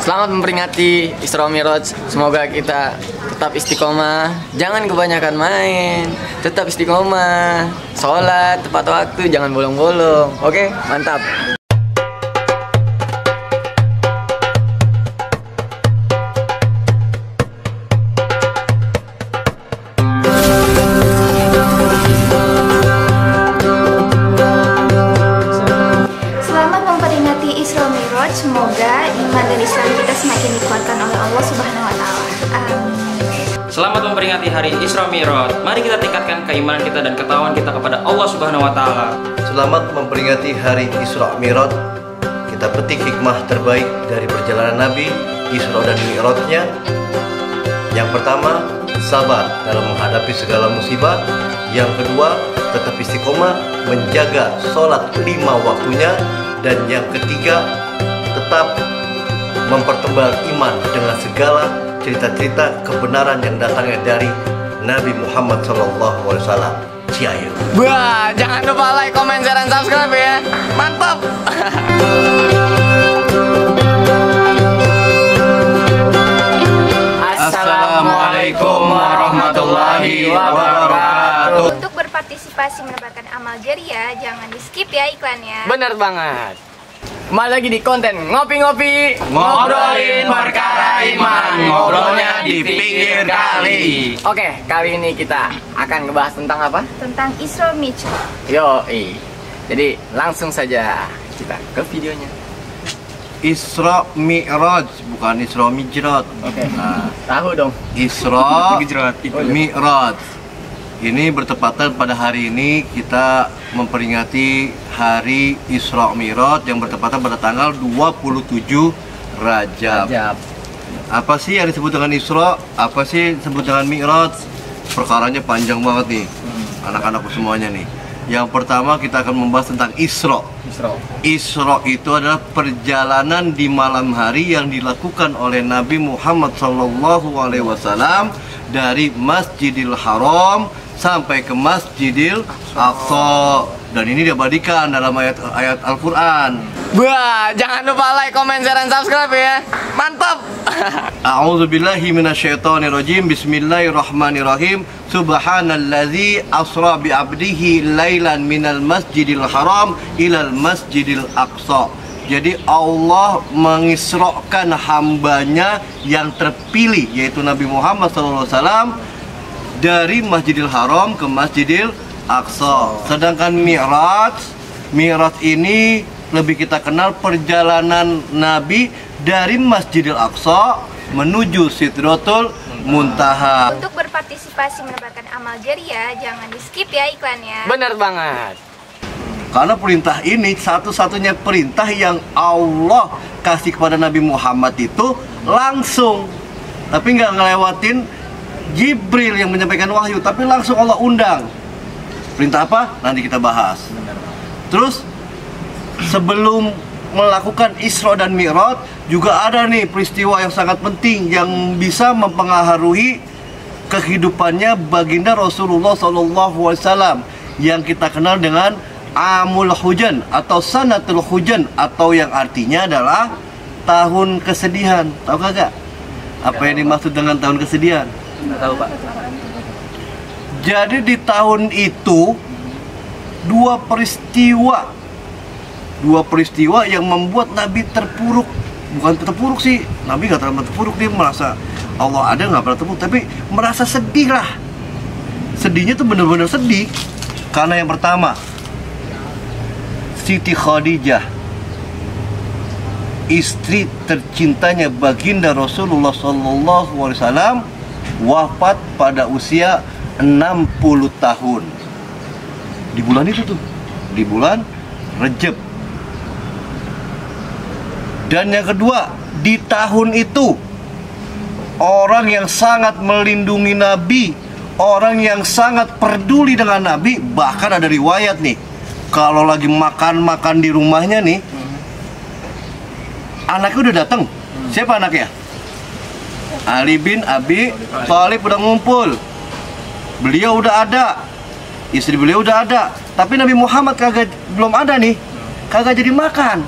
Selamat memperingati Isra Mi'raj. Semoga kita tetap istiqomah, jangan kebanyakan main, tetap istiqomah, sholat tepat waktu, jangan bolong-bolong. Oke, mantap. Isra Mi'raj, semoga iman dan Islam kita semakin dikuatkan oleh Allah Subhanahu wa Ta'ala. Amin. Selamat memperingati hari Isra Mi'raj. Mari kita tingkatkan keimanan kita dan ketakwaan kita kepada Allah Subhanahu wa Ta'ala. Selamat memperingati hari Isra Mi'raj. Kita petik hikmah terbaik dari perjalanan Nabi Isra dan Mi'rajnya. Yang pertama, sabar dalam menghadapi segala musibah. Yang kedua, tetap istiqomah menjaga sholat 5 waktunya. Dan yang ketiga, tetap mempertebal iman dengan segala cerita-cerita kebenaran yang datangnya dari Nabi Muhammad SAW. Ciao. Wah, jangan lupa like, comment, share, dan subscribe ya. Mantap. Assalamualaikum warahmatullahi wabarakatuh. Untuk berpartisipasi mendapatkan amal jariah, jangan di skip ya iklannya. Bener banget. Kembali lagi di konten ngopi-ngopi, Ngobrolin perkara iman, ngobrolnya di pinggir kali. Oke, kali ini kita akan ngebahas tentang apa? Tentang Isra Mi'raj. Yoi. Jadi langsung saja kita ke videonya. Isra Mi'raj, bukan Isra Mi'raj. Oke. Nah, tahu dong. Isra itu. Mi'raj. Ini bertepatan pada hari ini kita memperingati hari Isra Mi'raj yang bertepatan pada tanggal 27 Rajab. Apa sih yang disebut dengan Isra? Apa sih disebut dengan Mi'raj? Perkaranya panjang banget nih, anak-anakku semuanya nih. Yang pertama kita akan membahas tentang Isra. Isra itu adalah perjalanan di malam hari yang dilakukan oleh Nabi Muhammad SAW dari Masjidil Haram sampai ke Masjidil Aqsa, dan ini diabadikan dalam ayat Al-Quran. Wah, jangan lupa like, comment, share, dan subscribe ya. Mantap. A'udzubillahi minasyaitonirrajim. Bismillahirrahmanirrahim. Subhanalladzi asra bi 'abdihi lailan minal masjidil haram ilal masjidil aqsa. Jadi Allah mengisrakan hambanya yang terpilih, yaitu Nabi Muhammad SAW, dari Masjidil Haram ke Masjidil Aqsa. Sedangkan Mi'raj ini lebih kita kenal perjalanan Nabi dari Masjidil Aqsa menuju Sidratul Muntaha. Untuk berpartisipasi mendapatkan amal jariah, jangan di skip ya iklannya. Bener banget. Karena perintah ini satu-satunya perintah yang Allah kasih kepada Nabi Muhammad itu langsung, tapi nggak ngelewatin Jibril yang menyampaikan wahyu, tapi langsung Allah undang. Perintah apa? Nanti kita bahas. Terus sebelum melakukan Isra dan Mi'raj juga ada nih peristiwa yang sangat penting yang bisa mempengaruhi kehidupannya baginda Rasulullah SAW yang kita kenal dengan Amul Hujan atau Sanatul Hujan, atau yang artinya adalah tahun kesedihan. Tahu kagak? Apa yang dimaksud dengan tahun kesedihan? Nggak tahu, Pak. Jadi di tahun itu dua peristiwa yang membuat Nabi terpuruk. Bukan terpuruk sih, Nabi nggak terlalu terpuruk, dia merasa Allah ada nggak pernah terpuruk, tapi merasa sedih lah. Sedihnya tuh bener-bener sedih karena yang pertama, Siti Khadijah, istri tercintanya baginda Rasulullah SAW, wafat pada usia 60 tahun. Di bulan itu tuh, di bulan Rajab. Dan yang kedua, di tahun itu orang yang sangat melindungi Nabi, orang yang sangat peduli dengan Nabi, bahkan ada riwayat nih, kalau lagi makan di rumahnya nih, anaknya udah datang. Siapa anaknya? Ali bin Abi Thalib udah ngumpul. Beliau udah ada, istri beliau udah ada, tapi Nabi Muhammad belum ada nih, kagak jadi makan.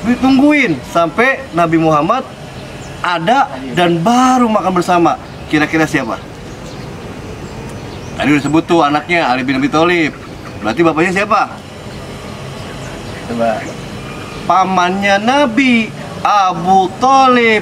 Ditungguin sampai Nabi Muhammad ada dan baru makan bersama. Kira-kira siapa? Tadi udah sebut tuh anaknya Ali bin Abi Thalib. Berarti bapaknya siapa? Coba. Pamannya Nabi, Abu Thalib.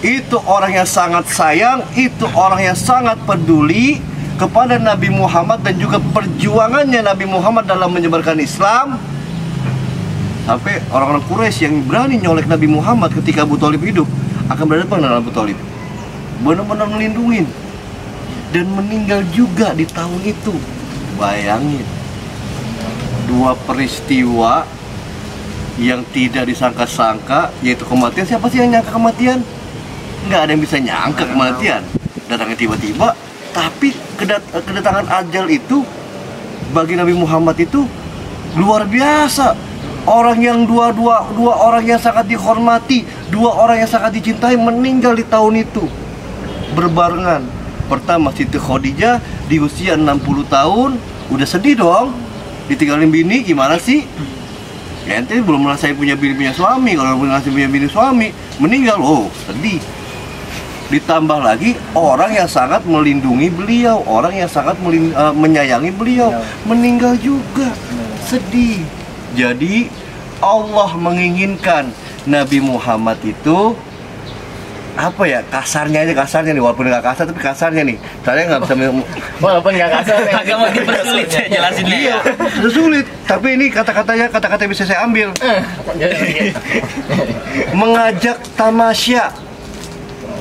Itu orang yang sangat sayang, itu orang yang sangat peduli kepada Nabi Muhammad dan juga perjuangannya Nabi Muhammad dalam menyebarkan Islam. Sampai orang-orang Quraisy yang berani nyolek Nabi Muhammad ketika Abu Thalib hidup akan berhadapan dengan Abu Thalib. Benar-benar melindungi. Dan meninggal juga di tahun itu. Bayangin, dua peristiwa yang tidak disangka-sangka, yaitu kematian. Siapa sih yang nyangka kematian? Nggak ada yang bisa nyangka kematian. Datangnya tiba-tiba. Tapi kedatangan ajal itu bagi Nabi Muhammad itu luar biasa. Orang yang dua orang yang sangat dihormati, dua orang yang sangat dicintai meninggal di tahun itu berbarengan. Pertama Siti Khadijah di usia 60 tahun, udah sedih dong, ditinggalin bini. Gimana sih? Ya ente belum ngerasain punya bini punya suami. Kalau belum ngerasain punya bini suami meninggal, oh sedih. Ditambah lagi orang yang sangat melindungi beliau, orang yang sangat menyayangi beliau meninggal juga, sedih. Jadi Allah menginginkan Nabi Muhammad itu apa ya, kasarnya nih, walaupun nggak kasar tapi kasarnya nih, saya nggak bisa Walaupun nggak kasar, Agak makin sulit saya jelasin iya, sulit. Tapi ini kata-kata bisa saya ambil. Mengajak tamasya.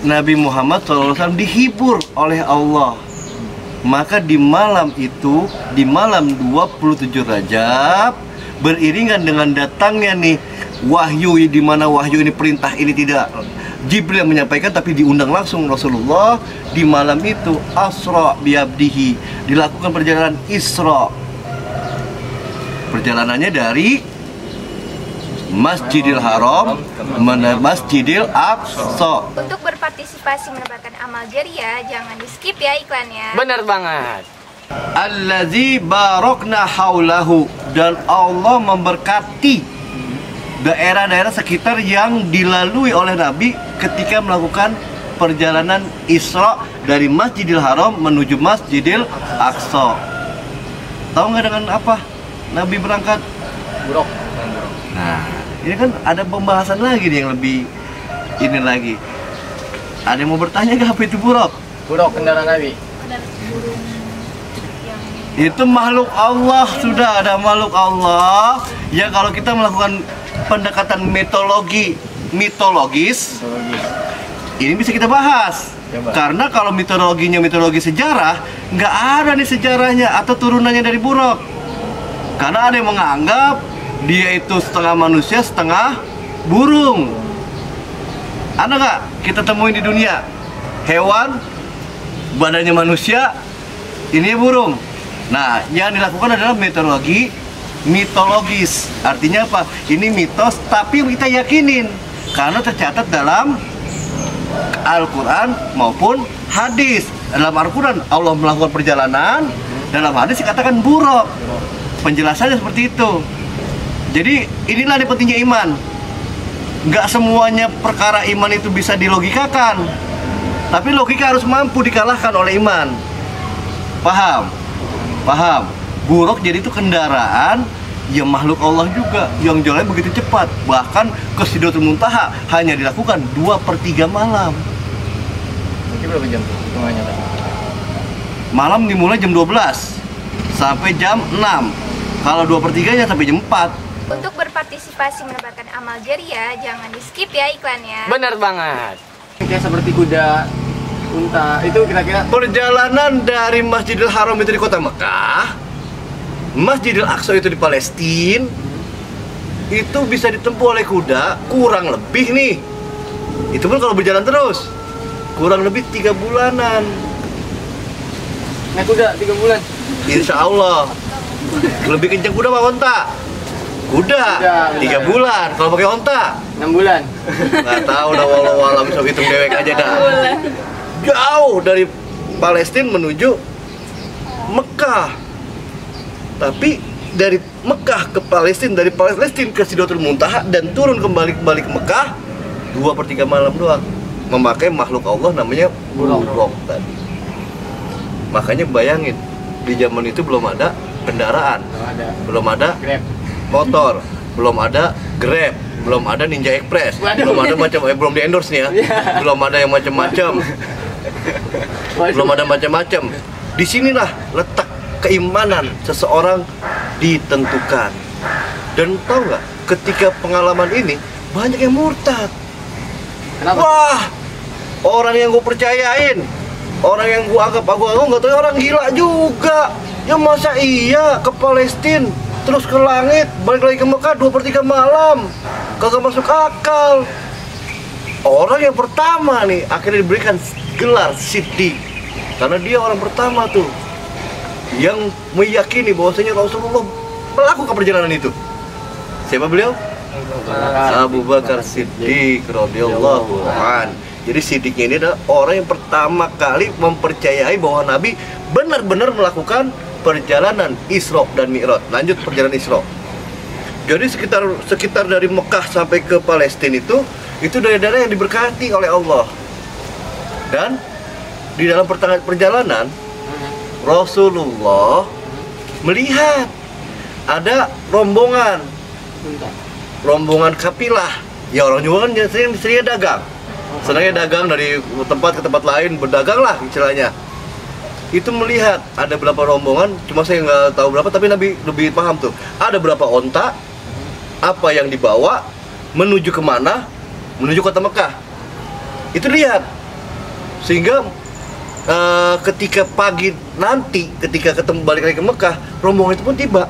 Nabi Muhammad SAW dihibur oleh Allah. Maka di malam itu, di malam 27 Rajab, beriringan dengan datangnya nih wahyu, di mana wahyu ini, perintah ini tidak Jibril yang menyampaikan tapi diundang langsung Rasulullah. Di malam itu Asra biabdihi, dilakukan perjalanan Isra. Perjalanannya dari Masjidil Haram ke Masjidil Aqsa. Untuk berpartisipasi menebarkan amal jariah, jangan di skip ya iklannya. Benar banget. Allazi barokna haulahu, dan Allah memberkati daerah-daerah sekitar yang dilalui oleh Nabi ketika melakukan perjalanan Isra dari Masjidil Haram menuju Masjidil Aqsa. Tahu nggak dengan apa Nabi berangkat? Buruk. Nah, ini kan ada pembahasan lagi nih yang lebih ini lagi. Ada yang mau bertanya nggak apa itu buruk? Buruk kendaraan Nabi. Itu makhluk Allah, sudah ada makhluk Allah. Ya kalau kita melakukan pendekatan mitologis, ini bisa kita bahas. Coba. Karena kalau mitologi sejarah, nggak ada nih sejarahnya atau turunannya dari buruk. Karena ada yang menganggap dia itu setengah manusia, setengah burung. Ada nggak kita temuin di dunia hewan badannya manusia, ini burung. Nah, yang dilakukan adalah mitologis. Artinya apa? Ini mitos tapi kita yakinin karena tercatat dalam Al-Quran maupun hadis. Dalam Al-Quran Allah melakukan perjalanan, dalam hadis dikatakan buruk. Penjelasannya seperti itu. Jadi inilah yang pentingnya iman. Nggak semuanya perkara iman itu bisa dilogikakan, tapi logika harus mampu dikalahkan oleh iman. Paham? Paham? Buruk jadi itu kendaraan yang makhluk Allah juga, yang jalannya begitu cepat. Bahkan ke Sidratul Muntaha hanya dilakukan 2/3 malam. Mungkin berapa jam tuh hitungannya tadi? Malam dimulai jam 12 sampai jam 6. Kalau 2/3-nya sampai jam 4. Untuk berpartisipasi menebarkan amal jariah, jangan di skip ya iklannya. Benar banget. Kayak seperti kuda, unta, itu kira-kira Perjalanan dari Masjidil Haram itu di kota Mekah, Masjidil Aqsa itu di Palestina, itu bisa ditempuh oleh kuda kurang lebih nih. Itu pun kalau berjalan terus kurang lebih 3 bulanan. naik kuda 3 bulan. Insya Allah. Lebih kencang kuda apa onta? Kuda 3 bulan. Kalau pakai onta 6 bulan. nggak tahu dah, walau bisa hitung dewek aja dah. Jauh dari Palestina menuju Mekah. Tapi dari Mekah ke Palestina, dari Palestina ke Sidratul Muntaha dan turun kembali ke Mekah 2/3 malam doang, memakai makhluk Allah namanya buruk tadi. Makanya bayangin, di zaman itu belum ada kendaraan, belum ada Grab. motor, belum ada Grab, belum ada Ninja Express, belum ada belum di endorse nih ya, belum ada yang macam-macam, belum ada macam-macam. Disinilah letak keimanan seseorang ditentukan. Dan tahu nggak, ketika pengalaman ini banyak yang murtad. Kenapa? Wah, orang yang gue percayain, orang yang gue anggap aku nggak tahu orang gila juga. Ya masa iya ke Palestina terus ke langit balik lagi ke Mekah 2/3 malam, kagak masuk akal. Orang yang pertama nih akhirnya diberikan gelar Siddiq karena dia orang pertama tuh yang meyakini bahwasanya Rasulullah melakukan perjalanan itu. Siapa beliau? Abu Bakar Siddiq radhiyallahu an. Jadi Siddiqnya ini adalah orang yang pertama kali mempercayai bahwa Nabi benar-benar melakukan perjalanan Isra dan Mi'raj. Lanjut perjalanan Isra. Jadi sekitar dari Mekah sampai ke Palestina itu daerah-daerah yang diberkati oleh Allah. Dan di dalam perjalanan Rasulullah melihat ada rombongan kafilah. Ya orang juga kan sering dagang. Senangnya dagang dari tempat ke tempat lain, berdagang lah istilahnya. Itu melihat ada berapa rombongan, cuma saya nggak tahu berapa, tapi Nabi lebih paham tuh. Ada berapa onta, apa yang dibawa, menuju kemana, menuju kota Mekah. Itu lihat. Sehingga ketika pagi nanti, ketika ketemu balik lagi ke Mekah, rombongan itu pun tiba.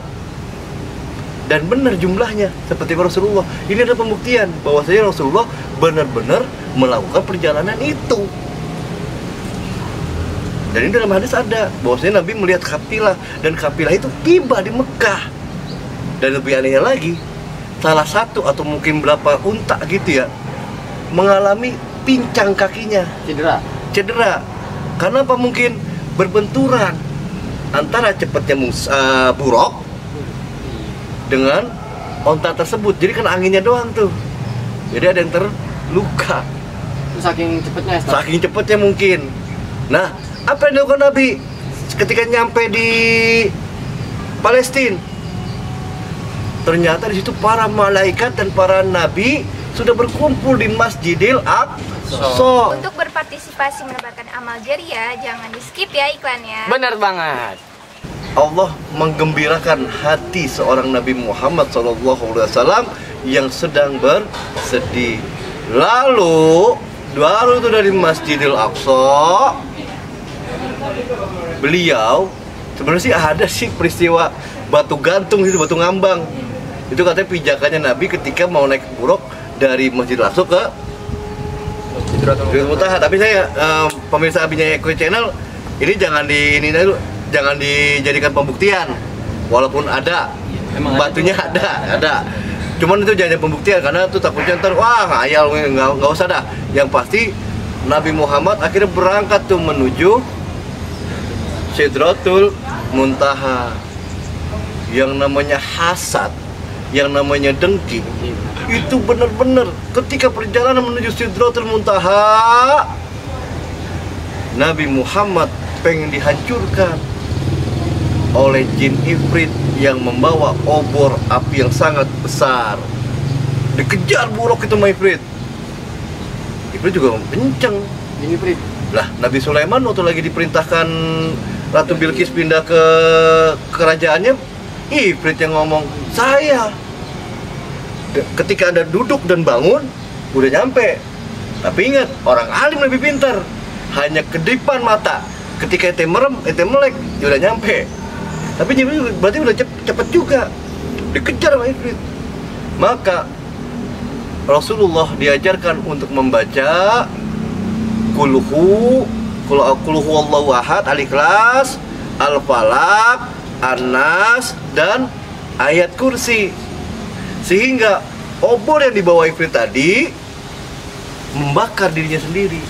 Dan benar jumlahnya seperti Rasulullah. Ini ada pembuktian bahwasanya Rasulullah benar-benar melakukan perjalanan itu. Dan ini dalam hadis ada bahwasanya Nabi melihat kafilah dan kafilah itu tiba di Mekah. Dan lebih anehnya lagi, salah satu atau mungkin berapa unta gitu ya mengalami pincang kakinya, cedera. Karena apa? Mungkin berbenturan antara cepatnya buruk dengan onta tersebut. Jadi kan anginnya doang tuh. Jadi ada yang terluka. Saking cepatnya. Saking cepatnya mungkin. Nah, apa yang dilakukan Nabi ketika nyampe di Palestina? Ternyata di situ para malaikat dan para nabi sudah berkumpul di Masjidil Aqsa. Untuk berpartisipasi menebarkan amal jariah, jangan di skip ya iklannya. Benar banget. Allah menggembirakan hati seorang Nabi Muhammad SAW yang sedang bersedih. Lalu baru itu dari Masjidil Aqsa, beliau sebenarnya sih ada sih peristiwa batu gantung itu, batu ngambang. Itu katanya pijakannya Nabi ketika mau naik buruk dari Masjidil Aqsa ke Sidratul Muntaha. Tapi saya pemirsa Abinya Eko Channel ini jangan dijadikan pembuktian. Walaupun ada batunya ada. Cuman itu jangan pembuktian karena itu takutnya ntar wah ngayal, nggak usah dah. Yang pasti Nabi Muhammad akhirnya berangkat tuh menuju Sidratul Muntaha. Yang namanya hasad, yang namanya dengki, itu benar-benar ketika perjalanan menuju Sidratul Muntaha, Nabi Muhammad pengen dihancurkan oleh jin ifrit yang membawa obor api yang sangat besar. Dikejar buruk itu sama ifrit. Ifrit juga kenceng. Ini Prit. Lah, Nabi Sulaiman waktu lagi diperintahkan Ratu Bilqis pindah ke kerajaannya, ifrit yang ngomong, saya. Ketika Anda duduk dan bangun, udah nyampe. Tapi ingat, orang alim lebih pintar. Hanya kedipan mata. Ketika ente merem, ente melek, ya udah nyampe. Tapi Jibril berarti udah cepet juga. Dikejar sama ifrit. Maka Rasulullah diajarkan untuk membaca Kulhu Allahu Ahad, Al-Ikhlas, Al-Falaq, An-Nas, dan ayat kursi. Sehingga obor yang dibawa ifrit tadi membakar dirinya sendiri.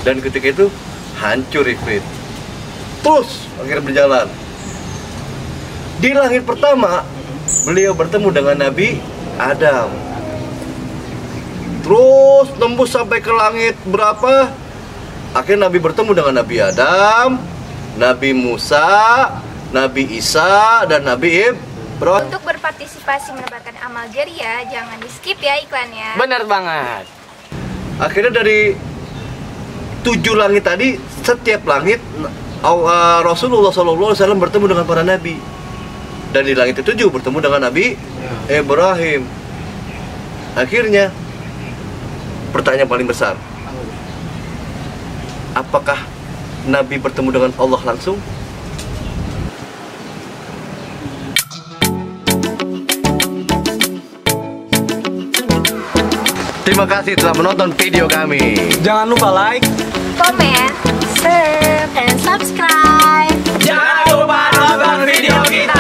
Dan ketika itu hancur ifrit. Terus akhirnya berjalan. Di langit pertama, beliau bertemu dengan Nabi Adam. Terus tembus sampai ke langit berapa? Akhirnya Nabi bertemu dengan Nabi Adam, Nabi Musa, Nabi Isa, dan Nabi Ibrahim. Untuk berpartisipasi mendapatkan amal jariah, jangan di skip ya iklannya. Bener banget. Akhirnya dari 7 langit tadi, setiap langit Rasulullah SAW bertemu dengan para nabi. Dan di langit ke-7 bertemu dengan Nabi Ibrahim. Akhirnya pertanyaan paling besar, apakah Nabi bertemu dengan Allah langsung? Terima kasih telah menonton video kami. Jangan lupa like, Komen, share, dan subscribe. Jangan lupa nonton video kita.